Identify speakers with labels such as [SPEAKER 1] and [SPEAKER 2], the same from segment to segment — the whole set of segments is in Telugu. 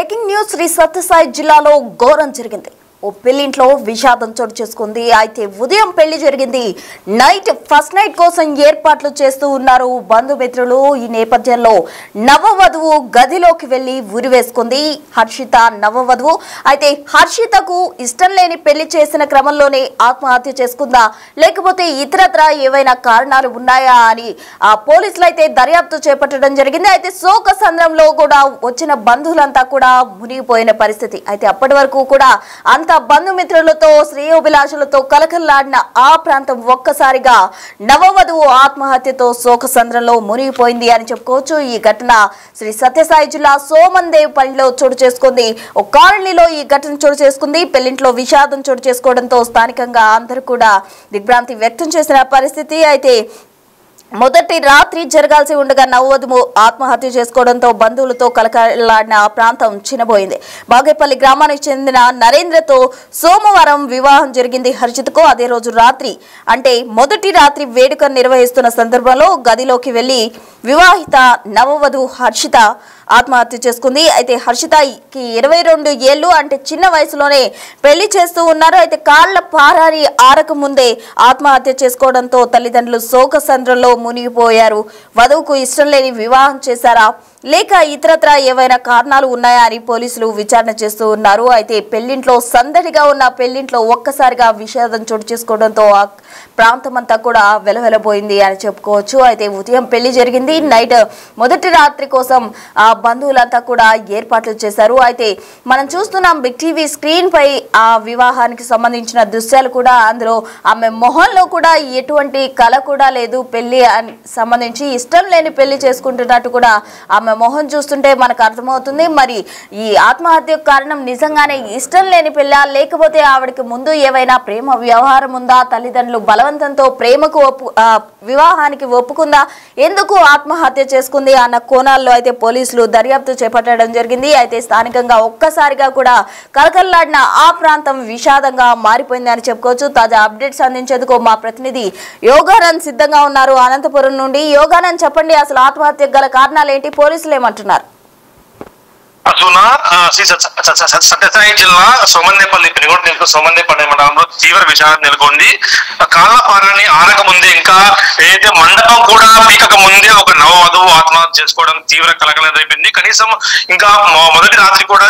[SPEAKER 1] బ్రేకింగ్ న్యూస్ శ్రీ సత్యసాయి జిల్లాలో ఘోరం జరిగింది. ఓ పెళ్లింట్లో విషాదం చోటు చేసుకుంది. అయితే ఉదయం పెళ్లి జరిగింది. ఫస్ట్ నైట్ కోసం ఏర్పాట్లు చేస్తూ ఉన్నారు బంధుమిత్రులు. ఈ నేపథ్యంలో నవవధువు గదిలోకి వెళ్లి ఉరివేసుకుంది హర్షిత నవవధువు. అయితే హర్షితకు ఇష్టం లేని పెళ్లి చేసిన క్రమంలోనే ఆత్మహత్య చేసుకుందా లేకపోతే ఇతరత్రా ఏవైనా కారణాలు ఉన్నాయా అని పోలీసులు అయితే దర్యాప్తు చేపట్టడం జరిగింది. అయితే శోక సంద్రంలో కూడా వచ్చిన బంధువులంతా కూడా మునిగిపోయిన పరిస్థితి. అయితే అప్పటి వరకు కూడా అంత బంధుమిత్రులతో శ్రేయోభిలాషులతో కలకల్లాడిన ఆ ప్రాంతం ఒక్కసారిగా నవవధువు ఆత్మహత్యతో శోక సంద్రంలో మునిగిపోయింది అని చెప్పుకోవచ్చు. ఈ ఘటన శ్రీ సత్యసాయి జిల్లా సోమన్దేవ్ పల్లిలో చోటు చేసుకుంది. ఒక కాలనీలో ఈ ఘటన చోటు చేసుకుంది. పెళ్లింట్లో విషాదం చోటు చేసుకోవడంతో స్థానికంగా అందరూ కూడా దిగ్భ్రాంతి వ్యక్తం చేసిన పరిస్థితి. అయితే మొదటి రాత్రి జరగాల్సి ఉండగా నవవధువు ఆత్మహత్య చేసుకోవడంతో బంధువులతో కలకలాడిన ఆ ప్రాంతం చిన్నబోయింది. బాగేపల్లి గ్రామానికి చెందిన నరేంద్రతో సోమవారం వివాహం జరిగింది హర్షితకు. అదే రోజు రాత్రి అంటే మొదటి రాత్రి వేడుక నిర్వహిస్తున్న సందర్భంలో గదిలోకి వెళ్లి వివాహిత నవవధువు హర్షిత ఆత్మహత్య చేసుకుంది. అయితే హర్షితకి 22 ఏళ్లు, అంటే చిన్న వయసులోనే పెళ్లి చేస్తూ ఉన్నారు. అయితే కాళ్ల పారాని ఆరక ముందే ఆత్మహత్య చేసుకోవడంతో తల్లిదండ్రులు శోక సంద్రంలో మునిగిపోయారు. వధువుకు ఇష్టం లేని వివాహం చేశారా లేక ఇతరత్రా ఏవైనా కారణాలు ఉన్నాయా అని పోలీసులు విచారణ చేస్తూ ఉన్నారు. అయితే పెళ్లింట్లో సందడిగా ఉన్న పెళ్లింట్లో ఒక్కసారిగా విషాదం చోటు చేసుకోవడంతో ఆ ప్రాంతం అంతా కూడా వెలవెలబోయింది అని చెప్పుకోవచ్చు. అయితే ఉదయం పెళ్లి జరిగింది. నైట్ మొదటి రాత్రి కోసం ఆ బంధువులంతా కూడా ఏర్పాట్లు చేశారు. అయితే మనం చూస్తున్నాం బిగ్ టీవీ స్క్రీన్ పై ఆ వివాహానికి సంబంధించిన దృశ్యాలు కూడా. అందులో ఆమె మొహంలో కూడా ఎటువంటి కళ కూడా లేదు. పెళ్లి సంబంధించి ఇష్టం లేని పెళ్లి చేసుకుంటున్నట్టు కూడా ఆమె మొహం చూస్తుంటే మనకు అర్థమవుతుంది. మరి ఈ ఆత్మహత్యకు కారణం నిజంగానే ఇష్టం లేని పెళ్ళ లేకపోతే ఆవిడకి ముందు ఏవైనా ప్రేమ వ్యవహారం ఉందా, తల్లిదండ్రులు బలవంతంతో ప్రేమకు వివాహానికి ఒప్పుకుందా, ఎందుకు ఆత్మహత్య చేసుకుంది అన్న కోణాల్లో అయితే పోలీసులు దర్యాప్తు చేపట్టడం జరిగింది. అయితే స్థానికంగా ఒక్కసారిగా కూడా కలకల్లాడిన ఆ ప్రాంతం విషాదంగా మారిపోయింది అని చెప్పుకోవచ్చు. తాజా అప్డేట్స్ అందించేందుకు మా ప్రతినిధి యోగానంద్ సిద్ధంగా ఉన్నారు అనంతపురం నుండి. యోగానంద్, చెప్పండి, అసలు ఆత్మహత్యకు గల కారణాలు ఏంటి, పోలీసులు ఏమంటున్నారు?
[SPEAKER 2] సత్యసాయి జిల్లా సోమన్దేపల్లి పెనుగొండ సోమన్దేపల్లి మండలంలో తీవ్ర విషాదం నెలకొంది. కాళ్ల పారాన్ని ఆరక ముందే, ఇంకా ఏదైతే మండపం కూడా పీకక ముందే ఒక నవవధువు ఆత్మహత్య చేసుకోవడం తీవ్ర కలకలం రేపింది. కనీసం ఇంకా మొదటి రాత్రి కూడా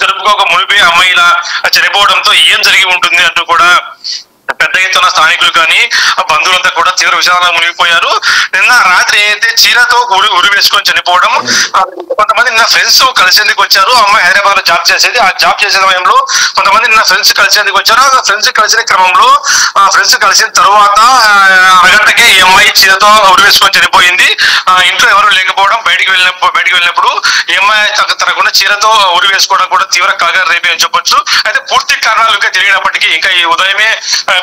[SPEAKER 2] జరుపుకోక మునిపే అమ్మాయి ఇలా చనిపోవడంతో ఏం జరిగి ఉంటుంది అంటూ కూడా పెద్ద ఎత్తున స్థానికులు కానీ ఆ బంధువులంతా కూడా తీవ్ర విషాదంలో మునిగిపోయారు. నిన్న రాత్రి అయితే చీరతో ఉరి వేసుకొని చనిపోవడం. కొంతమంది నిన్న ఫ్రెండ్స్ కలిసేందుకు వచ్చారు. అమ్మాయి హైదరాబాద్ లో జాబ్ చేసేది. ఆ జాబ్ చేసే సమయంలో కొంతమంది నిన్న ఫ్రెండ్స్ కలిసేందుకు వచ్చారు. ఆ ఫ్రెండ్స్ కలిసిన క్రమంలో ఫ్రెండ్స్ కలిసిన తర్వాత అరగంటకే ఈ అమ్మాయి చీరతో ఉరి వేసుకొని చనిపోయింది. ఇంట్లో ఎవరు లేకపోవడం, బయటికి వెళ్ళినప్పుడు ఈ అమ్మాయి తనకున్న చీరతో ఉరి వేసుకోవడం కూడా తీవ్ర కలకలం రేపి అని చెప్పొచ్చు. అయితే పూర్తి కారణాలు ఇంకా తెలియనప్పటికీ, ఇంకా ఈ ఉదయమే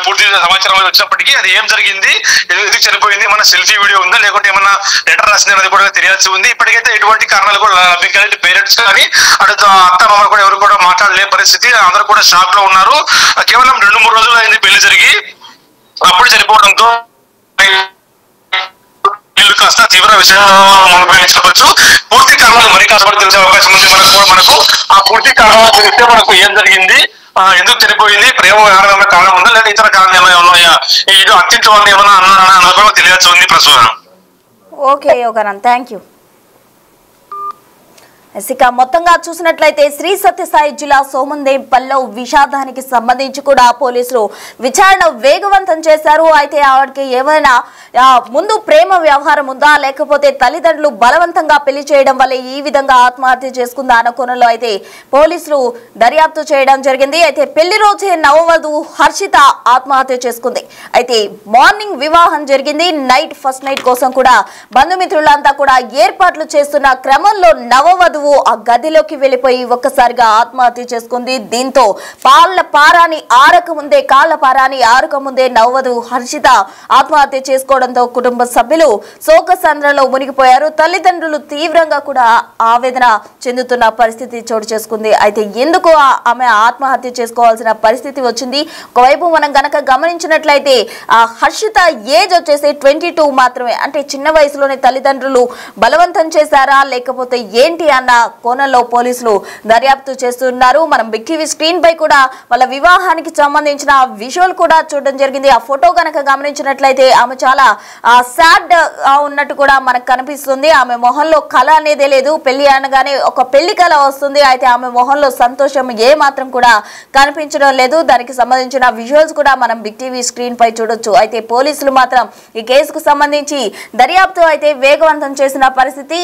[SPEAKER 2] పూర్తి సమాచారం వచ్చినప్పటికీ అది ఏం జరిగింది, ఎందుకు చనిపోయింది, మన సెల్ఫీ వీడియో ఉందా లేకుంటే ఏమన్నా లెటర్ రాసింది అనేది కూడా తెలియాల్సి ఉంది. ఇప్పటికైతే ఎటువంటి కారణాలు కూడా లభ్యం కాలేదు. పేరెంట్స్ కానీ అటు అత్త మామ కూడా ఎవరు కూడా మాట్లాడలేని పరిస్థితి. అందరూ కూడా షాక్ లో ఉన్నారు. కేవలం 2-3 రోజులు అయింది పెళ్లి జరిగి, అప్పుడు చనిపోవడంతో కాస్త తీవ్ర విషయం చెప్పచ్చు. పూర్తి కారణాలు మరి కాస్త తెలిసే అవకాశం ఉంది. మనకు ఆ పూర్తి కారణాలు తెలిస్తే మనకు ఏం జరిగింది, ఎందుకు చనిపోయింది, ప్రేమ ఏమైనా కారణం ఉందా లేదా ఇతర కారణాలు ఏమైనా ఉన్నాయా, ఇది అత్యంత వాళ్ళు ఏమైనా అన్నారని తెలియాల్సి ఉంది ప్రస్తుతం.
[SPEAKER 1] Okay Yoganand, thank you. ఇక మొత్తంగా చూసినట్లయితే శ్రీ సత్యసాయి జిల్లా సోమన్దేపల్లిలో విషాదానికి సంబంధించి కూడా పోలీసులు విచారణ వేగవంతం చేశారు. అయితే ఆవిడకి ఏమైనా ముందు ప్రేమ వ్యవహారం ఉందా లేకపోతే తల్లిదండ్రులు బలవంతంగా పెళ్లి చేయడం వల్ల ఈ విధంగా ఆత్మహత్య చేసుకుందా అన్న కోణంలో అయితే పోలీసులు దర్యాప్తు చేయడం జరిగింది. అయితే పెళ్లి రోజే నవవధువు హర్షిత ఆత్మహత్య చేసుకుంది. అయితే మార్నింగ్ వివాహం జరిగింది. ఫస్ట్ నైట్ కోసం కూడా బంధుమిత్రులంతా కూడా ఏర్పాట్లు చేస్తున్న క్రమంలో నవవధువు ఆ గదిలోకి వెళ్లిపోయి ఒక్కసారిగా ఆత్మహత్య చేసుకుంది. దీంతో కాళ్ల పారాని ఆరక ముందే నవవధువు హర్షిత ఆత్మహత్య చేసుకోవడంతో కుటుంబ సభ్యులు శోక సంద్రంలో మునిగిపోయారు. తల్లిదండ్రులు తీవ్రంగా కూడా ఆవేదన చెందుతున్న పరిస్థితి చోటు చేసుకుంది. అయితే ఎందుకు ఆమె ఆత్మహత్య చేసుకోవాల్సిన పరిస్థితి వచ్చింది? ఒకవైపు మనం గనక గమనించినట్లయితే ఆ హర్షిత ఏజ్ వచ్చేసి 22 మాత్రమే. అంటే చిన్న వయసులోనే తల్లిదండ్రులు బలవంతం చేశారా లేకపోతే ఏంటి అన్న కోణంలో పోలీసులు దర్యాప్తు చేస్తున్నారు. మనం బిగ్ టీవీ స్క్రీన్ పై కూడా వాళ్ళ వివాహానికి సంబంధించిన విజువల్ కూడా చూడడం జరిగింది. ఆ ఫోటో కనుక గమనించినట్లయితే ఆమె చాలా సాడ్ ఉన్నట్టు కూడా మనకు కనిపిస్తుంది. ఆమె మొహంలో కళ అనేదే లేదు. పెళ్లి అనగానే ఒక పెళ్లి కళ వస్తుంది. అయితే ఆమె మొహంలో సంతోషం ఏ మాత్రం కూడా కనిపించడం లేదు. దానికి సంబంధించిన విజువల్స్ కూడా మనం బిగ్ టీవీ స్క్రీన్ పై చూడొచ్చు. అయితే పోలీసులు మాత్రం ఈ కేసుకు సంబంధించి దర్యాప్తు అయితే వేగవంతం చేసిన పరిస్థితి.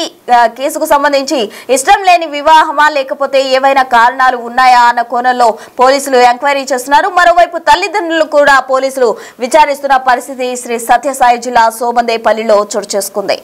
[SPEAKER 1] కేసుకు సంబంధించి ఇష్టం లేని వివాహమా లేకపోతే ఏవైనా కారణాలు ఉన్నాయా అన్న కోణంలో పోలీసులు ఎంక్వైరీ చేస్తున్నారు. మరోవైపు తల్లిదండ్రులు కూడా పోలీసులు విచారిస్తున్న పరిస్థితి శ్రీ సత్యసాయి జిల్లా సోమందేపల్లిలో చోటు చేసుకుంది.